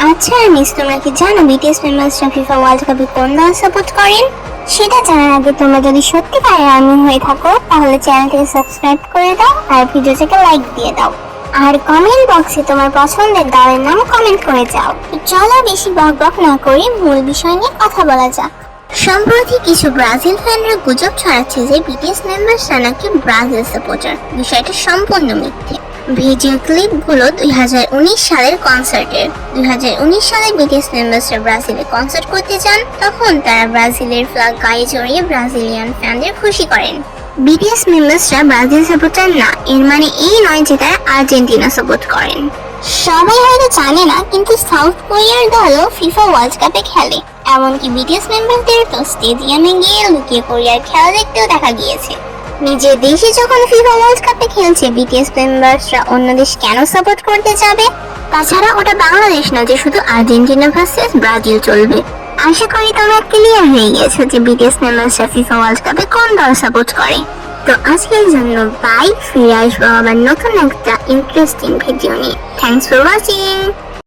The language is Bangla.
আচ্ছা মিস, তোমরা কি জানো বিটিএস মেম্বার্সরা ফিফা ওয়ার্ল্ড কাপে কোন দল সাপোর্ট করেন? সেটা জানার আগে তোমরা যদি সত্যিকারের আর্মি হয়ে থাকো তাহলে চ্যানেলটিকে সাবস্ক্রাইব করে দাও আর ভিডিওটাকে লাইক দিয়ে দাও। আর কমেন্ট বক্সে তোমার পছন্দের দলের নাম কমেন্ট করে যাও। চলো বেশি বকবক না করে মূল বিষয় নিয়ে কথা বলা যাক। সম্প্রতি কিছু ব্রাজিল ফ্যানরা গুজব ছড়াচ্ছে যে বিটিএস মেম্বারসরা নাকি ব্রাজিল সাপোর্টার। বিষয়টা সম্পূর্ণ মিথ্যে। ভিডিও ক্লিপগুলো 2019 সালের কনসার্টের। 2019 সালে বিটিএস মেম্বারসরা ব্রাজিলে কনসার্ট করতে যান, তখন তারা ব্রাজিলের ফ্ল্যাগ গায়ে জড়িয়ে ব্রাজিলিয়ান ফ্যানদের খুশি করেন। বিটিএস মেম্বারসরা ব্রাজিল সাপোর্টার না, এর মানে এই নয় যে তারা আর্জেন্টিনা সাপোর্ট করেন। সবাই হয়তো জানে না, কিন্তু সাউথ কোরিয়ার দলও ফিফা ওয়ার্ল্ড কাপে খেলে। এমনকি বিটিএস মেম্বারদের তো স্টেডিয়ামে গিয়ে লুকিয়ে কোরিয়ার খেলা দেখতেও দেখা গিয়েছে। নিজের দেশে যখন ফিফা ওয়ার্ল্ড কাপে খেলছে, বিটিএস মেম্বারসরা অন্য দেশ কেন সাপোর্ট করতে যাবে? তাছাড়া ওটা বাংলাদেশ না যে শুধু আর্জেন্টিনা ভার্সেস ব্রাজিল চলবে। আশা করি তোমরা ক্লিয়ার হয়ে গেছো যে বিটিএস মেম্বারসরা ফিফা ওয়ার্ল্ড কাপে কোন দল সাপোর্ট করে। তো আজকের জন্য বাই, ফিরে আসবো আবার নতুন একটা ইন্টারেস্টিং ভিডিও নিয়ে। Thanks for watching.